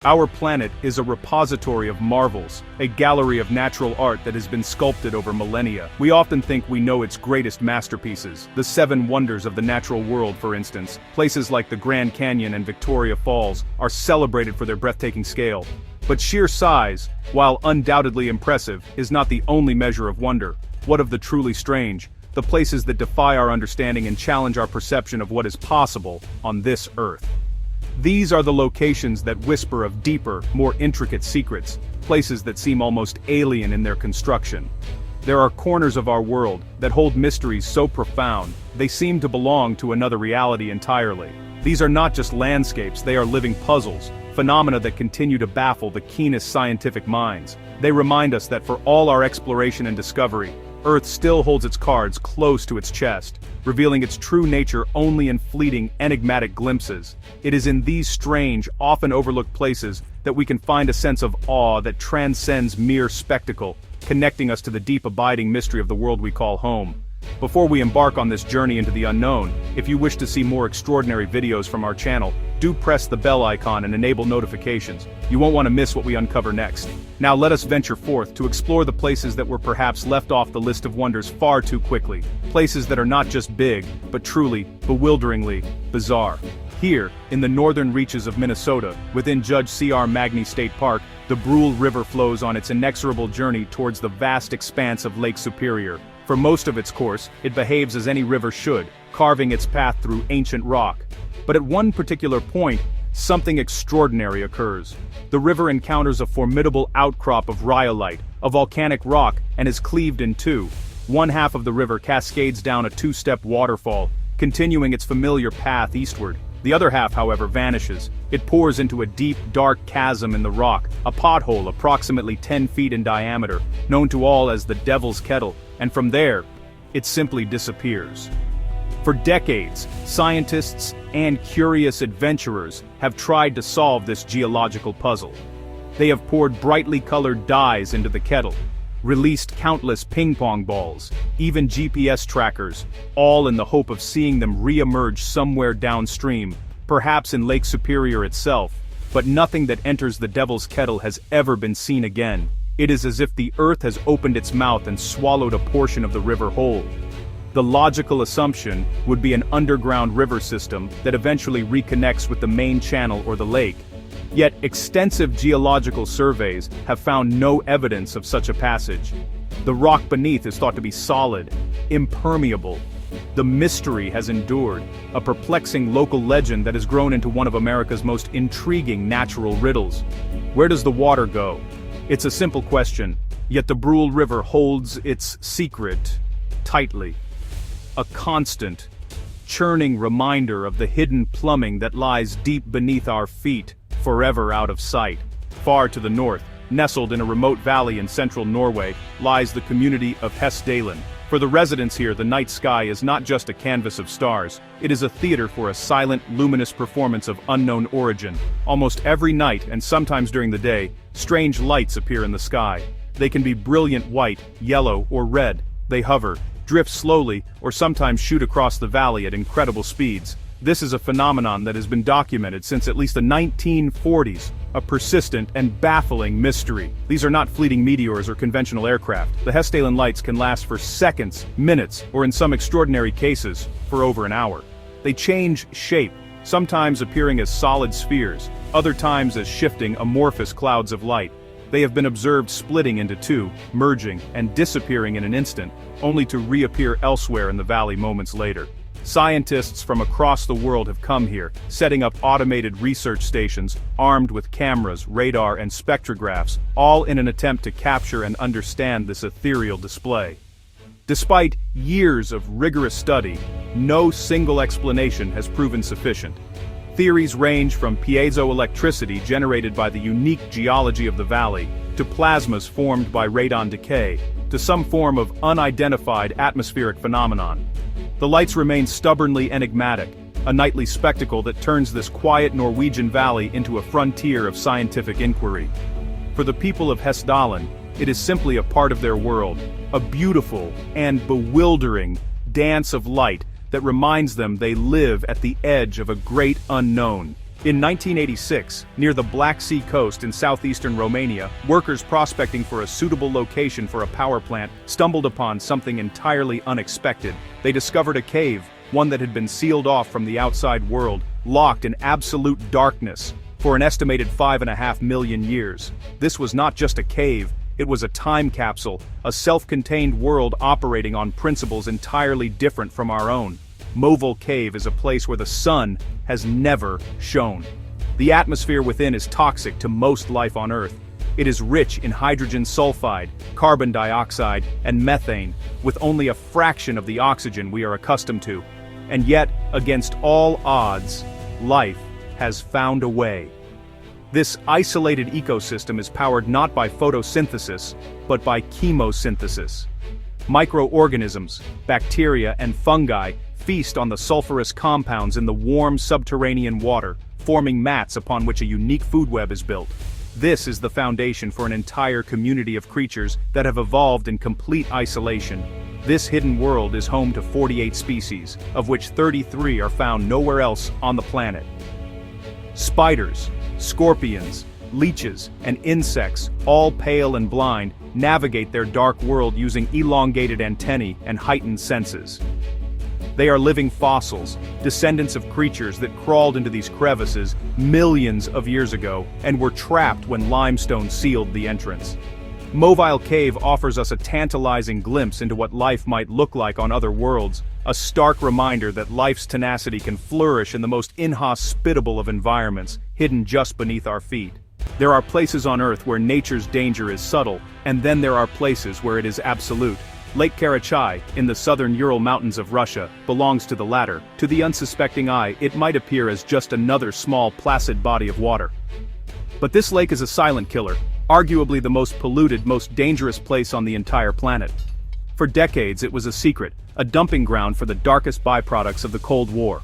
Our planet is a repository of marvels, a gallery of natural art that has been sculpted over millennia. We often think we know its greatest masterpieces, the 7 wonders of the natural world, for instance. Places like the Grand Canyon and Victoria Falls are celebrated for their breathtaking scale. But sheer size, while undoubtedly impressive, is not the only measure of wonder. What of the truly strange? The places that defy our understanding and challenge our perception of what is possible on this Earth. These are the locations that whisper of deeper, more intricate secrets, places that seem almost alien in their construction. There are corners of our world that hold mysteries so profound, they seem to belong to another reality entirely. These are not just landscapes, they are living puzzles, phenomena that continue to baffle the keenest scientific minds. They remind us that for all our exploration and discovery, Earth still holds its cards close to its chest, revealing its true nature only in fleeting, enigmatic glimpses. It is in these strange, often overlooked places that we can find a sense of awe that transcends mere spectacle, connecting us to the deep abiding mystery of the world we call home. Before we embark on this journey into the unknown, if you wish to see more extraordinary videos from our channel, do press the bell icon and enable notifications. You won't want to miss what we uncover next. Now let us venture forth to explore the places that were perhaps left off the list of wonders far too quickly. Places that are not just big, but truly, bewilderingly, bizarre. Here, in the northern reaches of Minnesota, within Judge C.R. Magny State Park, the Brule River flows on its inexorable journey towards the vast expanse of Lake Superior. For most of its course, it behaves as any river should, carving its path through ancient rock. But at one particular point, something extraordinary occurs. The river encounters a formidable outcrop of rhyolite, a volcanic rock, and is cleaved in two. One half of the river cascades down a 2-step waterfall, continuing its familiar path eastward. The other half, however, vanishes. It pours into a deep, dark chasm in the rock, a pothole approximately 10 feet in diameter, known to all as the Devil's Kettle, and from there, it simply disappears. For decades, scientists and curious adventurers have tried to solve this geological puzzle. They have poured brightly colored dyes into the kettle, released countless ping-pong balls, even GPS trackers, all in the hope of seeing them re-emerge somewhere downstream, perhaps in Lake Superior itself, but nothing that enters the Devil's Kettle has ever been seen again. It is as if the earth has opened its mouth and swallowed a portion of the river whole. The logical assumption would be an underground river system that eventually reconnects with the main channel or the lake. Yet extensive geological surveys have found no evidence of such a passage. The rock beneath is thought to be solid, impermeable. The mystery has endured, a perplexing local legend that has grown into one of America's most intriguing natural riddles. Where does the water go? It's a simple question, yet the Brule River holds its secret tightly. A constant, churning reminder of the hidden plumbing that lies deep beneath our feet, forever out of sight. Far to the north, nestled in a remote valley in central Norway, lies the community of Hessdalen. For the residents here, the night sky is not just a canvas of stars, it is a theater for a silent, luminous performance of unknown origin. Almost every night, and sometimes during the day, strange lights appear in the sky. They can be brilliant white, yellow, or red. They hover, drift slowly, or sometimes shoot across the valley at incredible speeds. This is a phenomenon that has been documented since at least the 1940s, a persistent and baffling mystery. These are not fleeting meteors or conventional aircraft. The Hessdalen lights can last for seconds, minutes, or in some extraordinary cases, for over an hour. They change shape, sometimes appearing as solid spheres, other times as shifting, amorphous clouds of light. They have been observed splitting into two, merging, and disappearing in an instant, only to reappear elsewhere in the valley moments later. Scientists from across the world have come here, setting up automated research stations, armed with cameras, radar, and spectrographs, all in an attempt to capture and understand this ethereal display. Despite years of rigorous study, no single explanation has proven sufficient. Theories range from piezoelectricity generated by the unique geology of the valley, to plasmas formed by radon decay, to some form of unidentified atmospheric phenomenon. The lights remain stubbornly enigmatic, a nightly spectacle that turns this quiet Norwegian valley into a frontier of scientific inquiry. For the people of Hessdalen, it is simply a part of their world, a beautiful and bewildering dance of light that reminds them they live at the edge of a great unknown. In 1986, near the Black Sea coast in southeastern Romania, workers prospecting for a suitable location for a power plant stumbled upon something entirely unexpected. They discovered a cave, one that had been sealed off from the outside world, locked in absolute darkness, for an estimated 5.5 million years. This was not just a cave, it was a time capsule, a self-contained world operating on principles entirely different from our own. Movil Cave is a place where the sun has never shone. The atmosphere within is toxic to most life on Earth. It is rich in hydrogen sulfide, carbon dioxide, and methane, with only a fraction of the oxygen we are accustomed to. And yet, against all odds, life has found a way. This isolated ecosystem is powered not by photosynthesis, but by chemosynthesis. Microorganisms, bacteria, and fungi feast on the sulfurous compounds in the warm subterranean water, forming mats upon which a unique food web is built. This is the foundation for an entire community of creatures that have evolved in complete isolation. This hidden world is home to 48 species, of which 33 are found nowhere else on the planet. Spiders, scorpions, leeches, and insects, all pale and blind, navigate their dark world using elongated antennae and heightened senses. They are living fossils, descendants of creatures that crawled into these crevices millions of years ago and were trapped when limestone sealed the entrance. Movil Cave offers us a tantalizing glimpse into what life might look like on other worlds, a stark reminder that life's tenacity can flourish in the most inhospitable of environments, hidden just beneath our feet. There are places on Earth where nature's danger is subtle, and then there are places where it is absolute. Lake Karachay, in the southern Ural Mountains of Russia, belongs to the latter. To the unsuspecting eye, it might appear as just another small, placid body of water. But this lake is a silent killer, arguably the most polluted, most dangerous place on the entire planet. For decades it was a secret, a dumping ground for the darkest byproducts of the Cold War.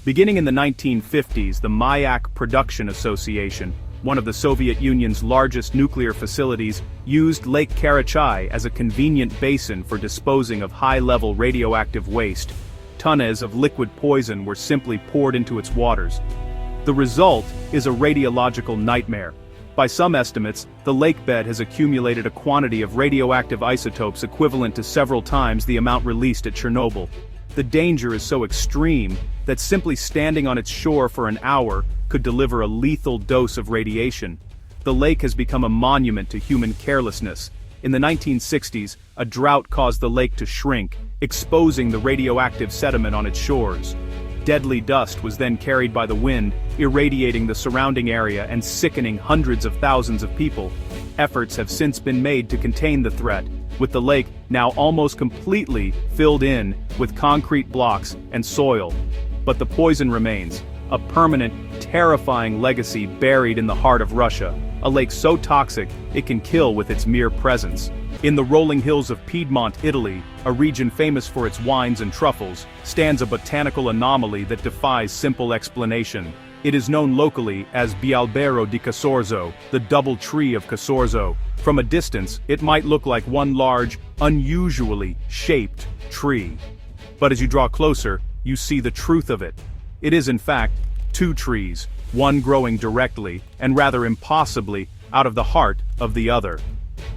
Beginning in the 1950s, the Mayak Production Association, one of the Soviet Union's largest nuclear facilities, used Lake Karachay as a convenient basin for disposing of high-level radioactive waste. Tons of liquid poison were simply poured into its waters. The result is a radiological nightmare. By some estimates, the lake bed has accumulated a quantity of radioactive isotopes equivalent to several times the amount released at Chernobyl. The danger is so extreme that simply standing on its shore for an hour could deliver a lethal dose of radiation. The lake has become a monument to human carelessness. In the 1960s, a drought caused the lake to shrink, exposing the radioactive sediment on its shores. Deadly dust was then carried by the wind, irradiating the surrounding area and sickening hundreds of thousands of people. Efforts have since been made to contain the threat, with the lake now almost completely filled in with concrete blocks and soil. But the poison remains, a permanent, terrifying legacy buried in the heart of Russia, a lake so toxic it can kill with its mere presence. In the rolling hills of Piedmont, Italy, a region famous for its wines and truffles, stands a botanical anomaly that defies simple explanation. It is known locally as Bialbero di Casorzo, the double tree of Casorzo. From a distance, it might look like one large, unusually shaped tree. But as you draw closer, you see the truth of it. It is in fact two trees, one growing directly, and rather impossibly, out of the heart of the other.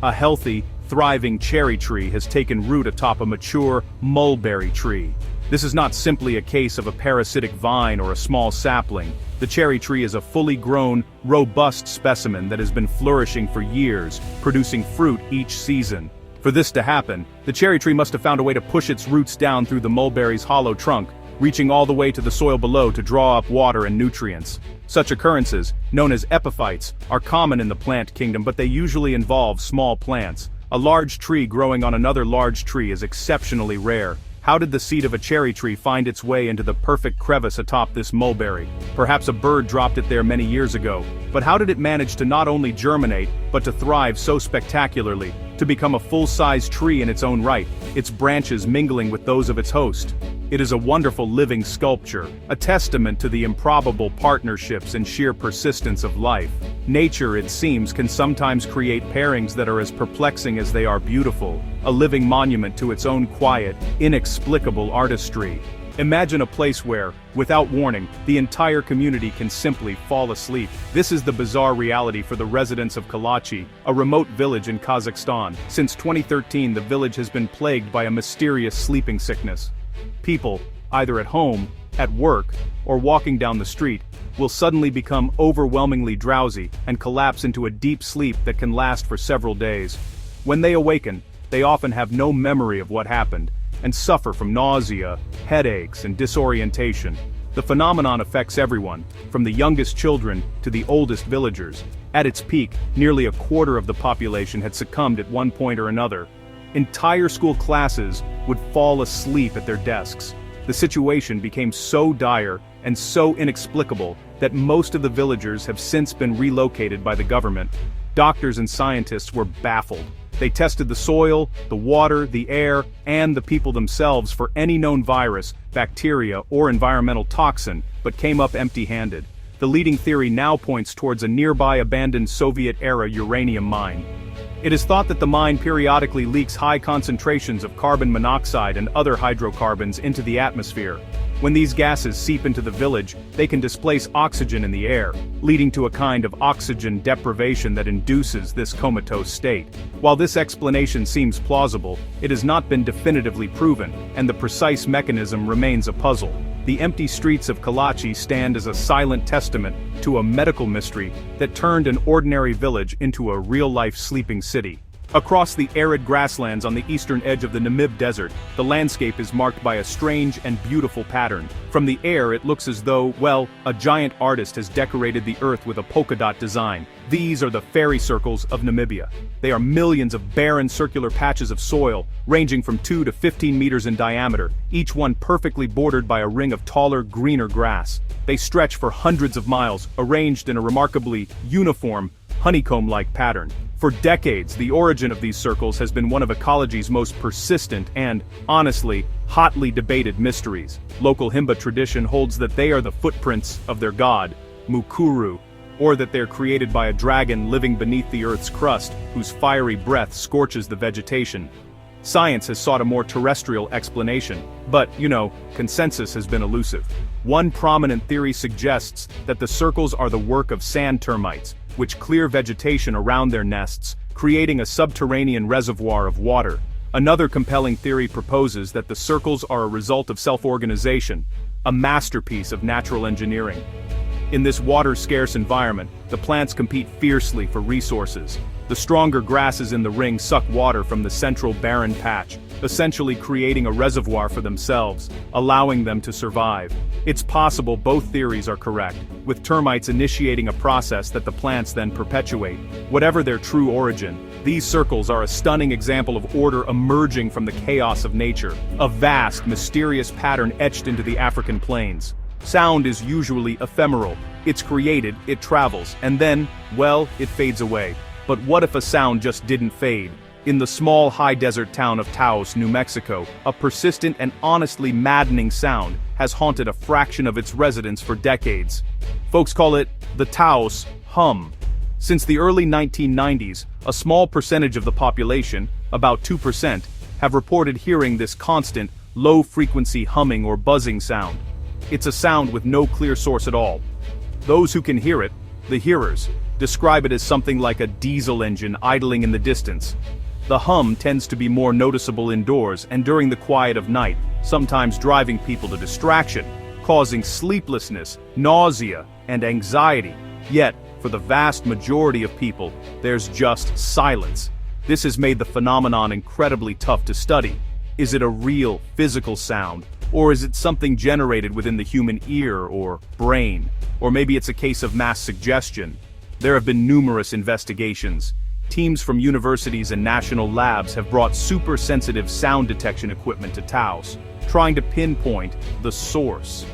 A healthy, thriving cherry tree has taken root atop a mature mulberry tree. This is not simply a case of a parasitic vine or a small sapling. The cherry tree is a fully grown, robust specimen that has been flourishing for years, producing fruit each season. For this to happen, the cherry tree must have found a way to push its roots down through the mulberry's hollow trunk, reaching all the way to the soil below to draw up water and nutrients. Such occurrences, known as epiphytes, are common in the plant kingdom, but they usually involve small plants. A large tree growing on another large tree is exceptionally rare. How did the seed of a cherry tree find its way into the perfect crevice atop this mulberry? Perhaps a bird dropped it there many years ago. But how did it manage to not only germinate, but to thrive so spectacularly, to become a full-size tree in its own right, its branches mingling with those of its host? It is a wonderful living sculpture, a testament to the improbable partnerships and sheer persistence of life. Nature, it seems, can sometimes create pairings that are as perplexing as they are beautiful, a living monument to its own quiet, inexplicable artistry. Imagine a place where, without warning, the entire community can simply fall asleep. This is the bizarre reality for the residents of Kalachi, a remote village in Kazakhstan. Since 2013, the village has been plagued by a mysterious sleeping sickness. People, either at home, at work, or walking down the street, will suddenly become overwhelmingly drowsy and collapse into a deep sleep that can last for several days. When they awaken, they often have no memory of what happened, and suffer from nausea, headaches, and disorientation. The phenomenon affects everyone, from the youngest children to the oldest villagers. At its peak, nearly a quarter of the population had succumbed at one point or another. Entire school classes would fall asleep at their desks. The situation became so dire and so inexplicable that most of the villagers have since been relocated by the government. Doctors and scientists were baffled. They tested the soil, the water, the air, and the people themselves for any known virus, bacteria, or environmental toxin, but came up empty-handed. The leading theory now points towards a nearby abandoned Soviet-era uranium mine. It is thought that the mine periodically leaks high concentrations of carbon monoxide and other hydrocarbons into the atmosphere. When these gases seep into the village, they can displace oxygen in the air, leading to a kind of oxygen deprivation that induces this comatose state. While this explanation seems plausible, it has not been definitively proven, and the precise mechanism remains a puzzle. The empty streets of Kalachi stand as a silent testament to a medical mystery that turned an ordinary village into a real-life sleeping city. Across the arid grasslands on the eastern edge of the Namib Desert, the landscape is marked by a strange and beautiful pattern. From the air it looks as though, well, a giant artist has decorated the earth with a polka dot design. These are the fairy circles of Namibia. They are millions of barren circular patches of soil, ranging from 2 to 15 meters in diameter, each one perfectly bordered by a ring of taller, greener grass. They stretch for hundreds of miles, arranged in a remarkably uniform, honeycomb-like pattern. For decades, the origin of these circles has been one of ecology's most persistent and, honestly, hotly debated mysteries. Local Himba tradition holds that they are the footprints of their god, Mukuru, or that they're created by a dragon living beneath the Earth's crust, whose fiery breath scorches the vegetation. Science has sought a more terrestrial explanation, but, consensus has been elusive. One prominent theory suggests that the circles are the work of sand termites, which clear vegetation around their nests, creating a subterranean reservoir of water. Another compelling theory proposes that the circles are a result of self-organization, a masterpiece of natural engineering. In this water-scarce environment, the plants compete fiercely for resources. The stronger grasses in the ring suck water from the central barren patch, essentially creating a reservoir for themselves, allowing them to survive. It's possible both theories are correct, with termites initiating a process that the plants then perpetuate. Whatever their true origin, these circles are a stunning example of order emerging from the chaos of nature, a vast, mysterious pattern etched into the African plains. Sound is usually ephemeral. It's created, it travels, and then, well, it fades away. But what if a sound just didn't fade? In the small high-desert town of Taos, New Mexico, a persistent and honestly maddening sound has haunted a fraction of its residents for decades. Folks call it the Taos hum. Since the early 1990s, a small percentage of the population, about 2%, have reported hearing this constant, low-frequency humming or buzzing sound. It's a sound with no clear source at all. Those who can hear it, the hearers, describe it as something like a diesel engine idling in the distance. The hum tends to be more noticeable indoors and during the quiet of night, sometimes driving people to distraction, causing sleeplessness, nausea, and anxiety. Yet, for the vast majority of people, there's just silence. This has made the phenomenon incredibly tough to study. Is it a real, physical sound? Or is it something generated within the human ear or brain? Or maybe it's a case of mass suggestion. There have been numerous investigations. Teams from universities and national labs have brought super-sensitive sound detection equipment to Taos, trying to pinpoint the source.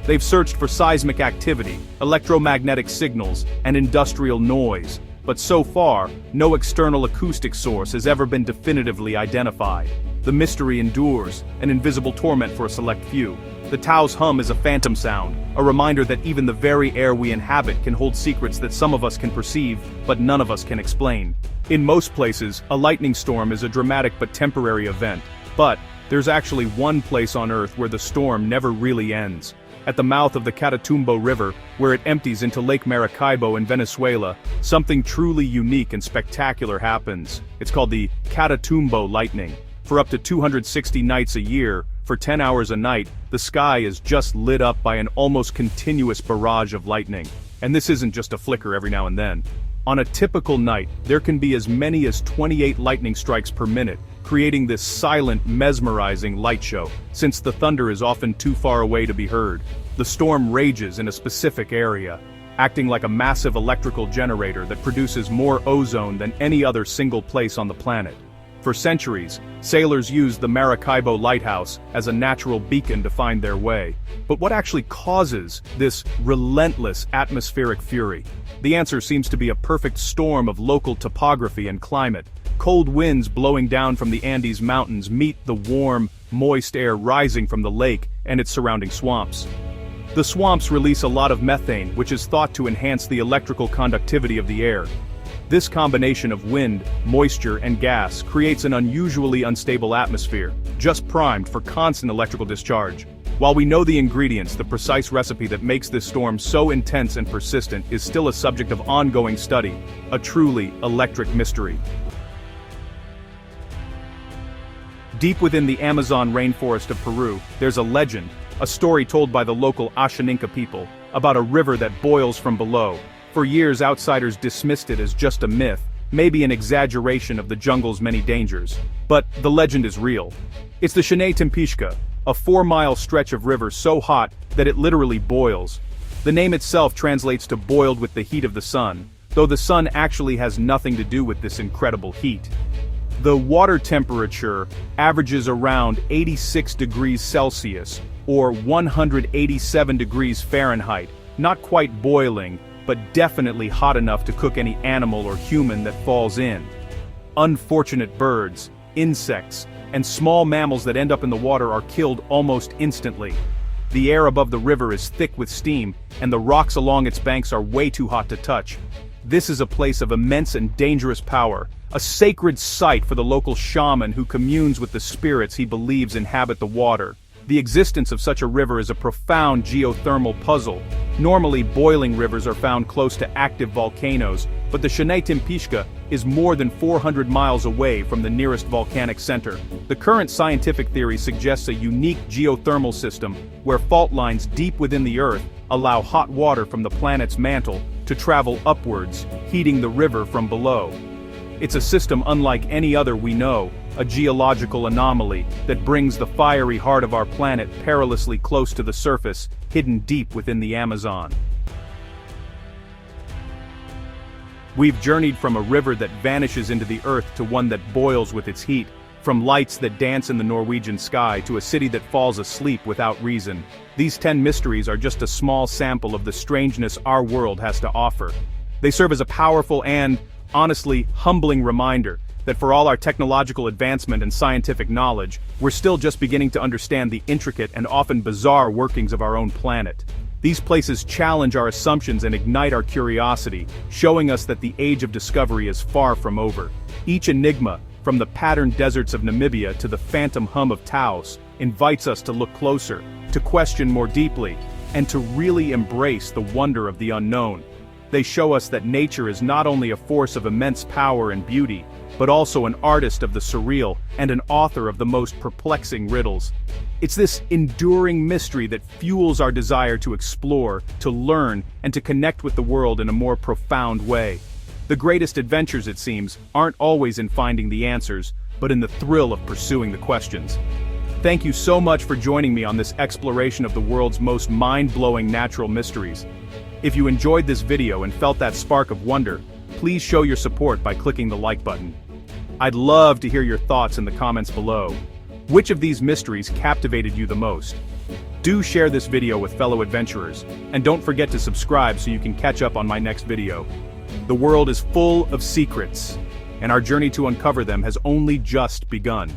They've searched for seismic activity, electromagnetic signals, and industrial noise, but so far, no external acoustic source has ever been definitively identified. The mystery endures, an invisible torment for a select few. The Taos hum is a phantom sound, a reminder that even the very air we inhabit can hold secrets that some of us can perceive, but none of us can explain. In most places, a lightning storm is a dramatic but temporary event. But, There's actually one place on Earth where the storm never really ends. At the mouth of the Catatumbo River, where it empties into Lake Maracaibo in Venezuela, something truly unique and spectacular happens. It's called the Catatumbo lightning. For up to 260 nights a year, for 10 hours a night, the sky is just lit up by an almost continuous barrage of lightning. And this isn't just a flicker every now and then. On a typical night, there can be as many as 28 lightning strikes per minute, creating this silent, mesmerizing light show, since the thunder is often too far away to be heard. The storm rages in a specific area, acting like a massive electrical generator that produces more ozone than any other single place on the planet. For centuries, sailors used the Maracaibo lighthouse as a natural beacon to find their way. But what actually causes this relentless atmospheric fury? The answer seems to be a perfect storm of local topography and climate. Cold winds blowing down from the Andes Mountains meet the warm, moist air rising from the lake and its surrounding swamps. The swamps release a lot of methane, which is thought to enhance the electrical conductivity of the air. This combination of wind, moisture, and gas creates an unusually unstable atmosphere, just primed for constant electrical discharge. While we know the ingredients, the precise recipe that makes this storm so intense and persistent is still a subject of ongoing study, a truly electric mystery. Deep within the Amazon rainforest of Peru, there's a legend, a story told by the local Ashaninka people, about a river that boils from below. For years, outsiders dismissed it as just a myth, maybe an exaggeration of the jungle's many dangers. But the legend is real. It's the Shanay Timpishka, a 4-mile stretch of river so hot that it literally boils. The name itself translates to boiled with the heat of the sun, though the sun actually has nothing to do with this incredible heat. The water temperature averages around 86 degrees Celsius, or 187 degrees Fahrenheit, not quite boiling, but definitely hot enough to cook any animal or human that falls in. Unfortunate birds, insects, and small mammals that end up in the water are killed almost instantly. The air above the river is thick with steam, and the rocks along its banks are way too hot to touch. This is a place of immense and dangerous power, a sacred site for the local shaman who communes with the spirits he believes inhabit the water. The existence of such a river is a profound geothermal puzzle. Normally, boiling rivers are found close to active volcanoes, but the Shanay Timpishka is more than 400 miles away from the nearest volcanic center. The current scientific theory suggests a unique geothermal system where fault lines deep within the Earth allow hot water from the planet's mantle to travel upwards, heating the river from below. It's a system unlike any other we know, a geological anomaly that brings the fiery heart of our planet perilously close to the surface, hidden deep within the Amazon. We've journeyed from a river that vanishes into the earth to one that boils with its heat, from lights that dance in the Norwegian sky to a city that falls asleep without reason. These 10 mysteries are just a small sample of the strangeness our world has to offer. They serve as a powerful and, honestly, humbling reminder that for all our technological advancement and scientific knowledge, we're still just beginning to understand the intricate and often bizarre workings of our own planet. These places challenge our assumptions and ignite our curiosity, showing us that the age of discovery is far from over. Each enigma, from the patterned deserts of Namibia to the phantom hum of Taos, invites us to look closer, to question more deeply, and to really embrace the wonder of the unknown. They show us that nature is not only a force of immense power and beauty, but also an artist of the surreal and an author of the most perplexing riddles. It's this enduring mystery that fuels our desire to explore, to learn, and to connect with the world in a more profound way. The greatest adventures, it seems, aren't always in finding the answers, but in the thrill of pursuing the questions. Thank you so much for joining me on this exploration of the world's most mind-blowing natural mysteries. If you enjoyed this video and felt that spark of wonder, please show your support by clicking the like button. I'd love to hear your thoughts in the comments below. Which of these mysteries captivated you the most? Do share this video with fellow adventurers, and don't forget to subscribe so you can catch up on my next video. The world is full of secrets, and our journey to uncover them has only just begun.